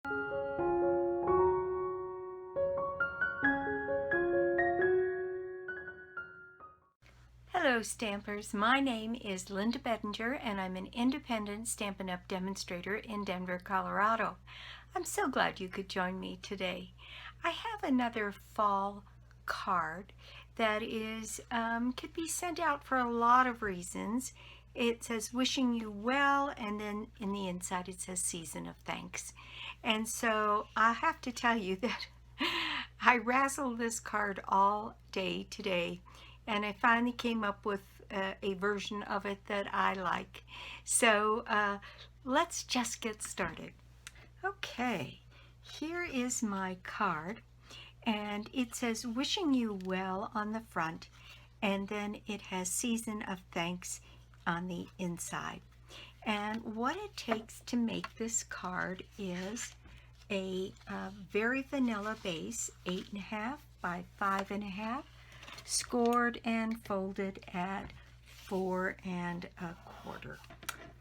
Hello Stampers, my name is Linda Bedinger and I'm an independent Stampin' Up! Demonstrator in Denver, Colorado. I'm so glad you could join me today. I have another fall card that is could be sent out for a lot of reasons. It says wishing you well, and then in the inside it says season of thanks. And so I have to tell you that I razzled this card all day today, and I finally came up with a version of it that I like. So let's just get started. Okay, here is my card, and it says wishing you well on the front, and then it has season of thanks on the inside. And what it takes to make this card is a very vanilla base, 8.5 by 5.5, scored and folded at 4 1/4.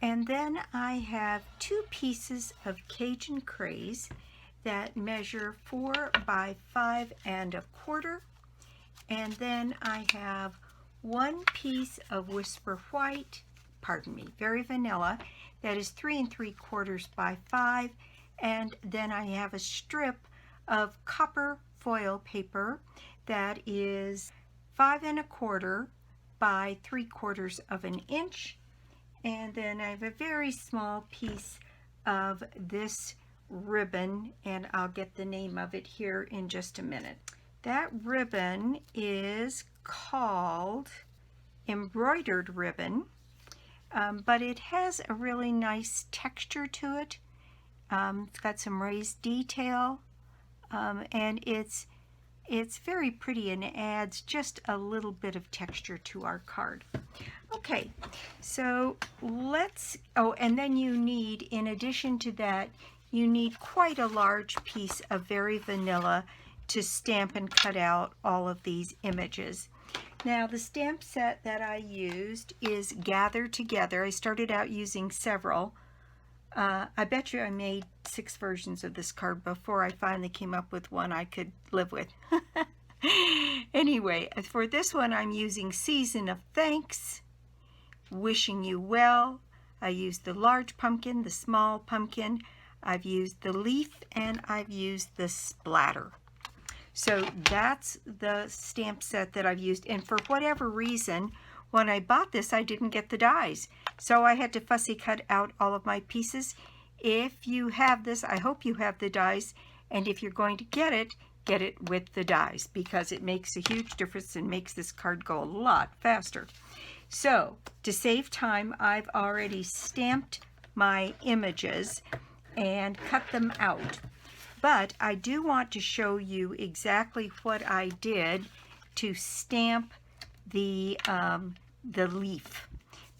And then I have 2 pieces of Cajun Craze that measure 4 by 5 1/4. And then I have 1 piece of Whisper White, very vanilla, that is 3 3/4 by 5. And then I have a strip of copper foil paper that is 5 1/4 by 3/4 of an inch. And then I have a very small piece of this ribbon, and I'll get the name of it here in just a minute. That ribbon is called embroidered ribbon, but it has a really nice texture to it. It's got some raised detail, and it's very pretty and adds just a little bit of texture to our card. Okay, so and then you need, in addition to that, you need quite a large piece of very vanilla to stamp and cut out all of these images. Now, the stamp set that I used is Gather Together. I started out using several. I bet you I made 6 versions of this card before I finally came up with one I could live with. Anyway, for this one I'm using Season of Thanks, Wishing You Well. I used the large pumpkin, the small pumpkin, I've used the leaf, and I've used the splatter. So that's the stamp set that I've used, and for whatever reason, when I bought this, I didn't get the dies. So I had to fussy cut out all of my pieces. If you have this, I hope you have the dies, and if you're going to get it with the dies, because it makes a huge difference and makes this card go a lot faster. So to save time, I've already stamped my images and cut them out. But I do want to show you exactly what I did to stamp the leaf,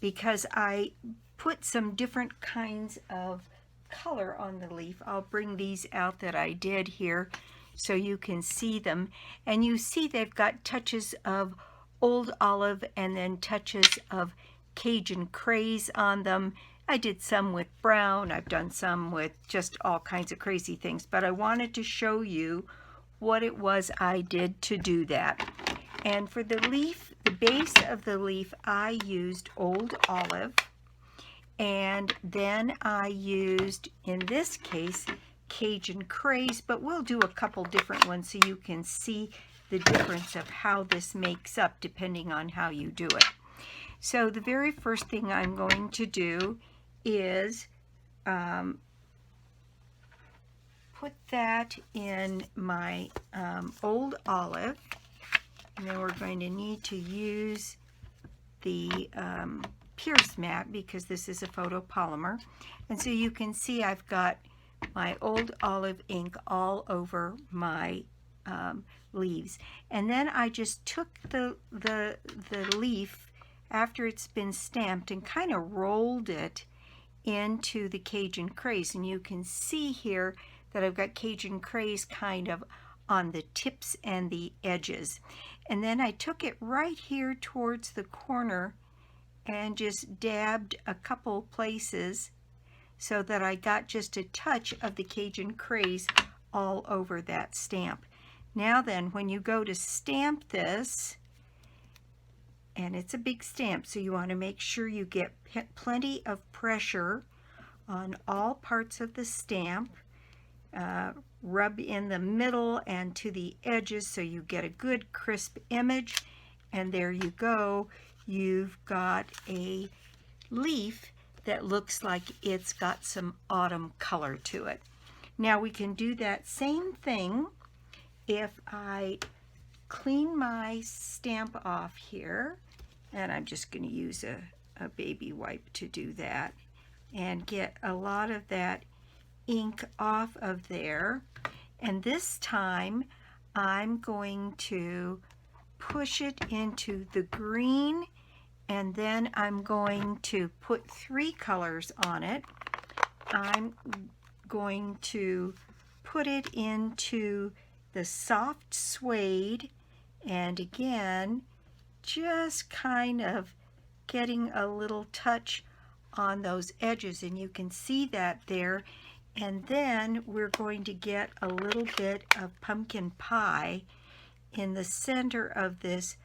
because I put some different kinds of color on the leaf. I'll bring these out that I did here so you can see them, and you see they've got touches of old olive and then touches of Cajun Craze on them. I did some with brown, I've done some with just all kinds of crazy things, but I wanted to show you what it was I did to do that. And for the leaf, the base of the leaf, I used old olive, and then I used, in this case, Cajun Craze, but we'll do a couple different ones so you can see the difference of how this makes up depending on how you do it. So the very first thing I'm going to do is put that in my old olive. And then we're going to need to use the Pierce mat because this is a photopolymer. And so you can see I've got my old olive ink all over my leaves. And then I just took the leaf after it's been stamped and kind of rolled it into the Cajun Craze. And you can see here that I've got Cajun Craze kind of on the tips and the edges. And then I took it right here towards the corner and just dabbed a couple places so that I got just a touch of the Cajun Craze all over that stamp. Now then, when you go to stamp this, and it's a big stamp, so you want to make sure you get plenty of pressure on all parts of the stamp. Rub in the middle and to the edges so you get a good crisp image, and there you go. You've got a leaf that looks like it's got some autumn color to it. Now we can do that same thing if I clean my stamp off here, and I'm just going to use a baby wipe to do that and get a lot of that ink off of there. And this time I'm going to push it into the green, and then I'm going to put 3 colors on it. I'm going to put it into the soft suede, and again just kind of getting a little touch on those edges, and you can see that there. And then we're going to get a little bit of pumpkin pie in the center of this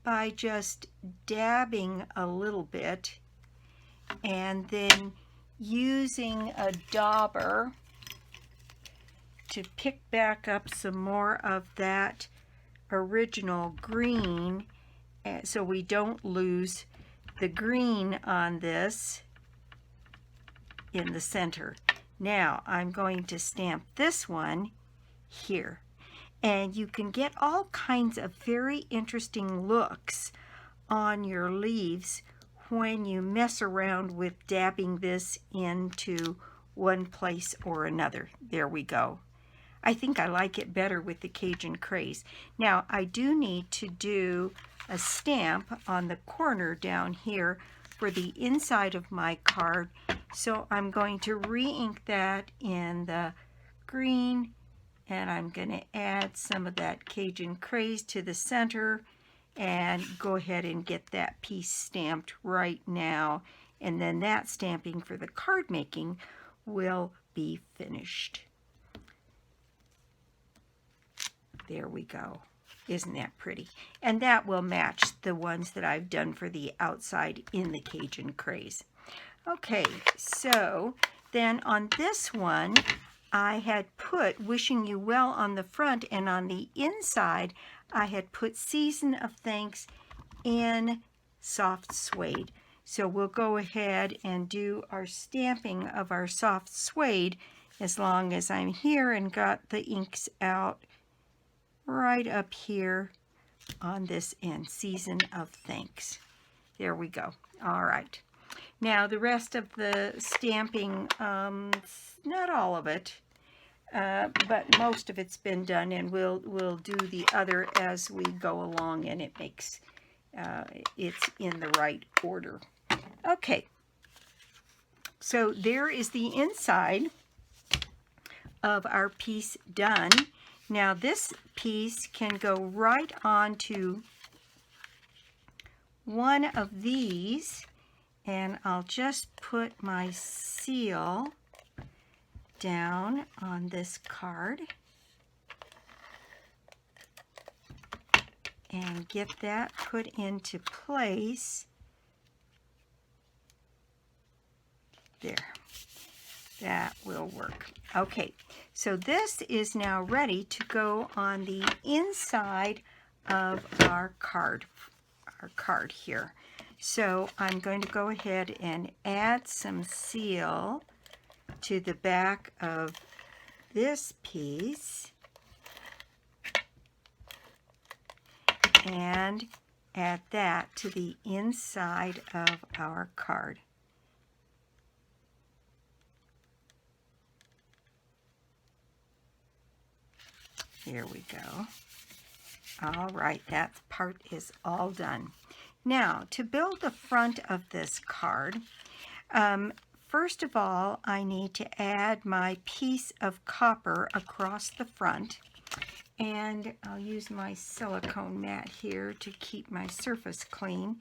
by just dabbing a little bit, and then using a dauber to pick back up some more of that original green, so we don't lose the green on this in the center. Now I'm going to stamp this one here, and you can get all kinds of very interesting looks on your leaves when you mess around with dabbing this into one place or another. There we go. I think I like it better with the Cajun Craze. Now I do need to do a stamp on the corner down here for the inside of my card, so I'm going to re-ink that in the green, and I'm going to add some of that Cajun Craze to the center and go ahead and get that piece stamped right now, and then that stamping for the card making will be finished. There we go. Isn't that pretty? And that will match the ones that I've done for the outside in the Cajun Craze. Okay, so then on this one, I had put Wishing You Well on the front, and on the inside, I had put Season of Thanks in soft suede. So we'll go ahead and do our stamping of our soft suede as long as I'm here and got the inks out right up here on this end. Season of Thanks. There we go. All right. Now the rest of the stamping, not all of it, but most of it's been done, and we'll do the other as we go along, and it makes it's in the right order. Okay. So there is the inside of our piece done. Now this piece can go right onto one of these, and I'll just put my seal down on this card and get that put into place. There. That will work. Okay, so this is now ready to go on the inside of our card here. So I'm going to go ahead and add some seal to the back of this piece and add that to the inside of our card. There we go. All right, that part is all done. Now, to build the front of this card, first of all, I need to add my piece of copper across the front, and I'll use my silicone mat here to keep my surface clean,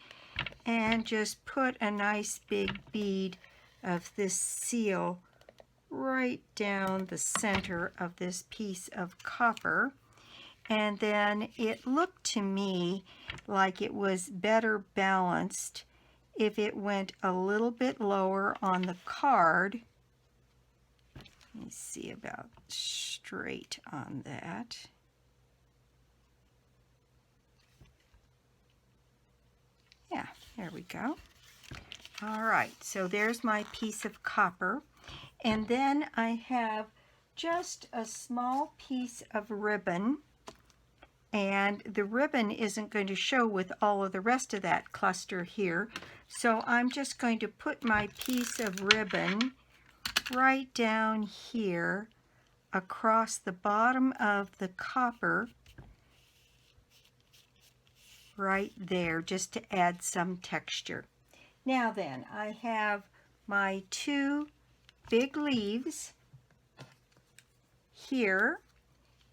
and just put a nice big bead of this seal right down the center of this piece of copper. And then it looked to me like it was better balanced if it went a little bit lower on the card. Let me see about straight on that. Yeah, there we go. All right, so there's my piece of copper. And then I have just a small piece of ribbon. And the ribbon isn't going to show with all of the rest of that cluster here. So I'm just going to put my piece of ribbon right down here across the bottom of the copper, right there, just to add some texture. Now then, I have my two big leaves here,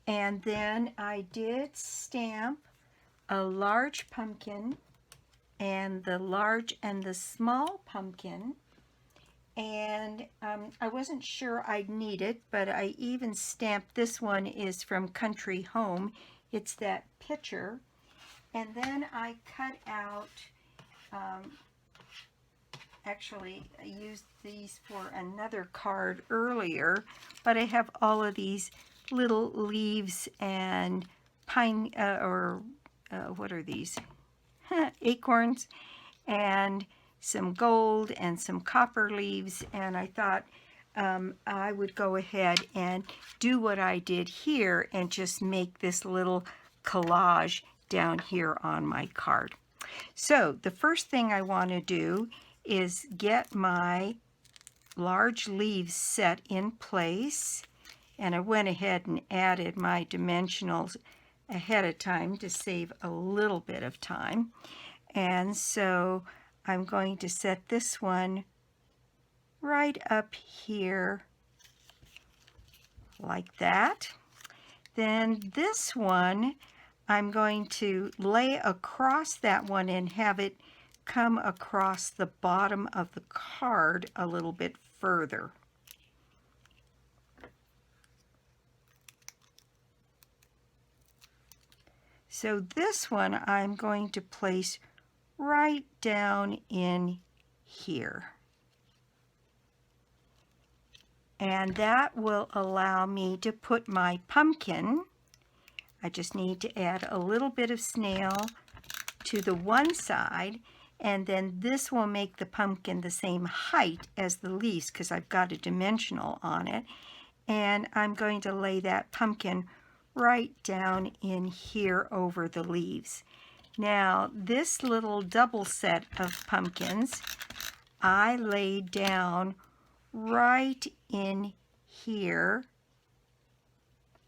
and then I did stamp a large pumpkin and the large and the small pumpkin, and I wasn't sure I'd need it, but I even stamped, this one is from Country Home, it's that picture. And then I cut out, actually I used these for another card earlier, but I have all of these little leaves and pine, what are these? Acorns, and some gold and some copper leaves, and I thought I would go ahead and do what I did here and just make this little collage down here on my card. So the first thing I want to do is get my large leaves set in place, and I went ahead and added my dimensionals ahead of time to save a little bit of time. And so I'm going to set this one right up here like that. Then this one I'm going to lay across that one and have it come across the bottom of the card a little bit further. So this one I'm going to place right down in here. And that will allow me to put my pumpkin. I just need to add a little bit of snail to the one side, and then this will make the pumpkin the same height as the leaves because I've got a dimensional on it. And I'm going to lay that pumpkin right down in here over the leaves. Now, this little double set of pumpkins I laid down right in here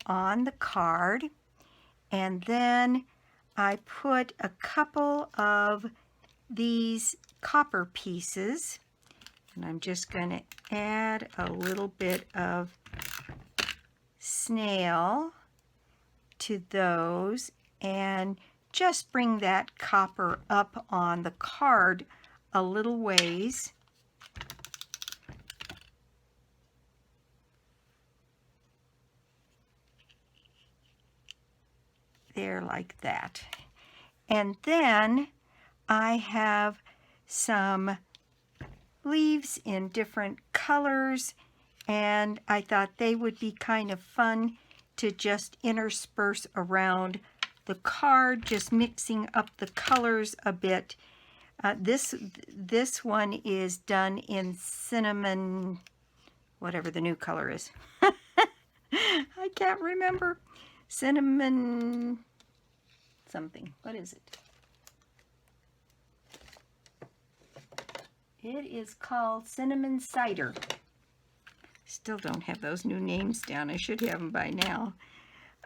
on the card, and then I put a couple of these copper pieces, and I'm just going to add a little bit of snail to those and just bring that copper up on the card a little ways. There, like that. And then I have some leaves in different colors, and I thought they would be kind of fun to just intersperse around the card, just mixing up the colors a bit. This one is done in cinnamon, whatever the new color is. I can't remember. Cinnamon something. What is it? It is called cinnamon cider. Still don't have those new names down. I should have them by now.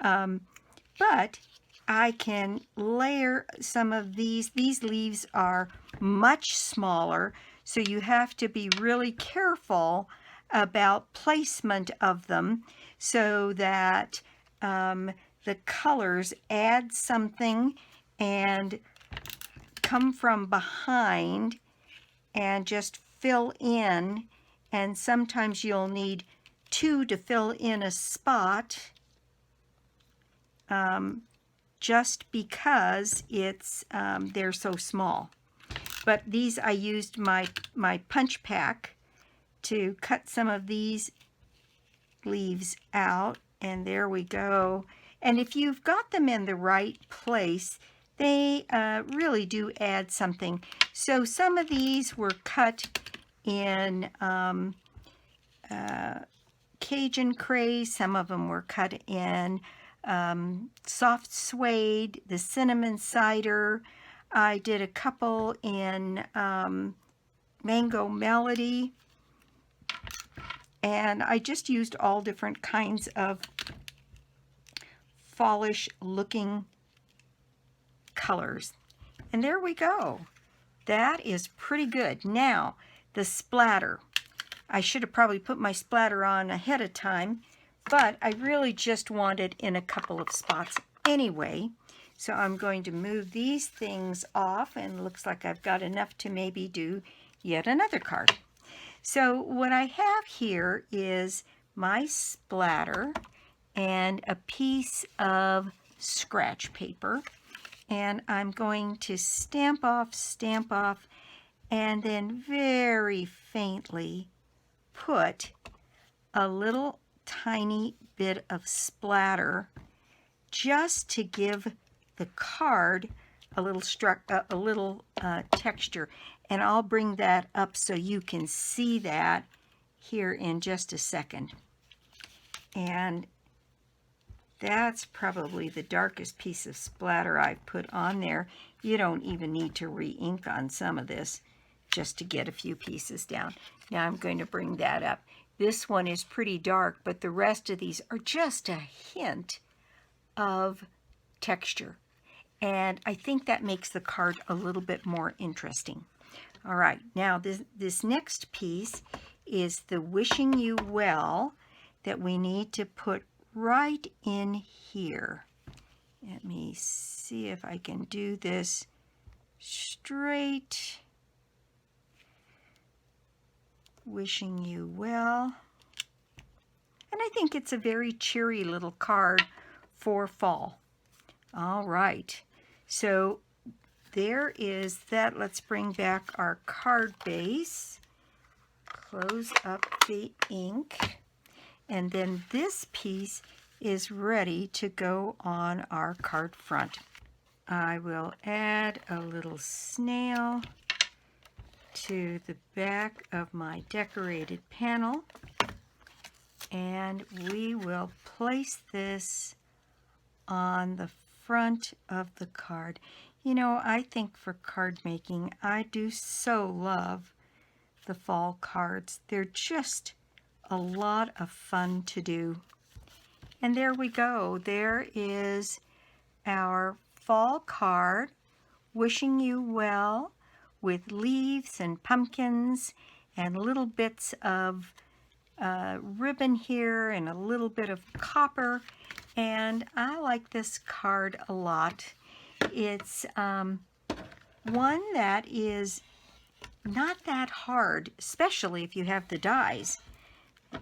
But I can layer some of these. These leaves are much smaller, so you have to be really careful about placement of them so that the colors add something and come from behind and just fill in and sometimes you'll need 2 to fill in a spot, just because it's they're so small. But these, I used my punch pack to cut some of these leaves out, and there we go. And if you've got them in the right place, they really do add something. So some of these were cut in Cajun craze, some of them were cut in soft suede, the cinnamon cider. I did a couple in Mango Melody, and I just used all different kinds of fallish looking colors. And there we go. That is pretty good. Now, the splatter. I should have probably put my splatter on ahead of time, but I really just want it in a couple of spots anyway. So I'm going to move these things off, and looks like I've got enough to maybe do yet another card. So what I have here is my splatter and a piece of scratch paper, and I'm going to stamp off, and then very faintly put a little tiny bit of splatter just to give the card a little texture. And I'll bring that up so you can see that here in just a second. And that's probably the darkest piece of splatter I've put on there. You don't even need to re-ink on some of this just to get a few pieces down. Now I'm going to bring that up. This one is pretty dark, but the rest of these are just a hint of texture. And I think that makes the card a little bit more interesting. All right, now this next piece is the wishing you well that we need to put right in here. Let me see if I can do this straight. Wishing you well. And I think it's a very cheery little card for fall. All right, so there is that. Let's bring back our card base. Close up the ink. And then this piece is ready to go on our card front. I will add a little snail to the back of my decorated panel, and we will place this on the front of the card. You know, I think for card making, I do so love the fall cards. They're just a lot of fun to do. And there we go. There is our fall card, wishing you well, with leaves and pumpkins and little bits of ribbon here and a little bit of copper. And I like this card a lot. It's one that is not that hard, especially if you have the dies.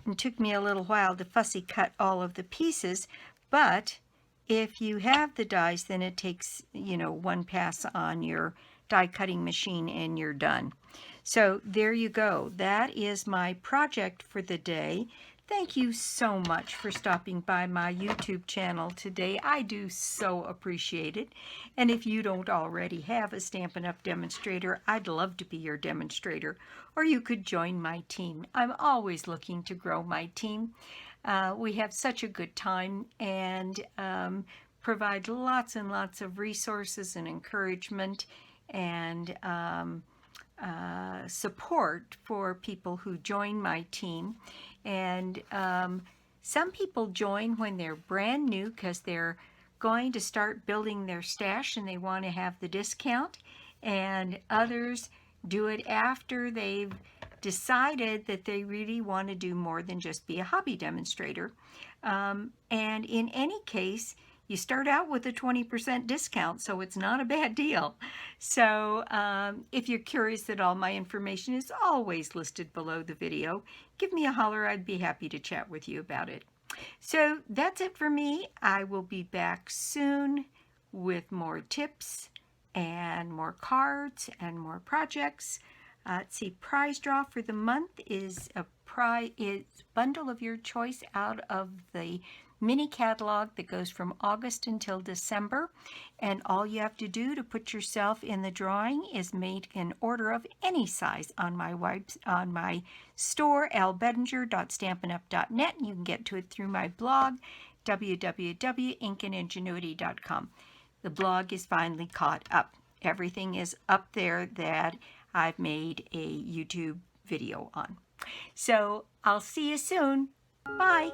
It took me a little while to fussy cut all of the pieces, but if you have the dies, then it takes, you know, one pass on your die cutting machine and you're done. So there you go. That is my project for the day. Thank you so much for stopping by my YouTube channel today. I do so appreciate it. And if you don't already have a Stampin' Up! Demonstrator, I'd love to be your demonstrator. Or you could join my team. I'm always looking to grow my team. We have such a good time and provide lots and lots of resources and encouragement and support for people who join my team. And some people join when they're brand new because they're going to start building their stash and they want to have the discount. And others do it after they've decided that they really want to do more than just be a hobby demonstrator. And in any case, you start out with a 20% discount, so it's not a bad deal. So if you're curious at all, my information is always listed below the video. Give me a holler. I'd be happy to chat with you about it. So that's it for me. I will be back soon with more tips and more cards and more projects. Let's see, prize draw for the month is a bundle of your choice out of the mini catalog that goes from August until December, and all you have to do to put yourself in the drawing is make an order of any size on my store, lbedinger.stampinup.net, and you can get to it through my blog, www.inkingenuity.com. The blog is finally caught up. Everything is up there that I've made a YouTube video on. So I'll see you soon. Bye.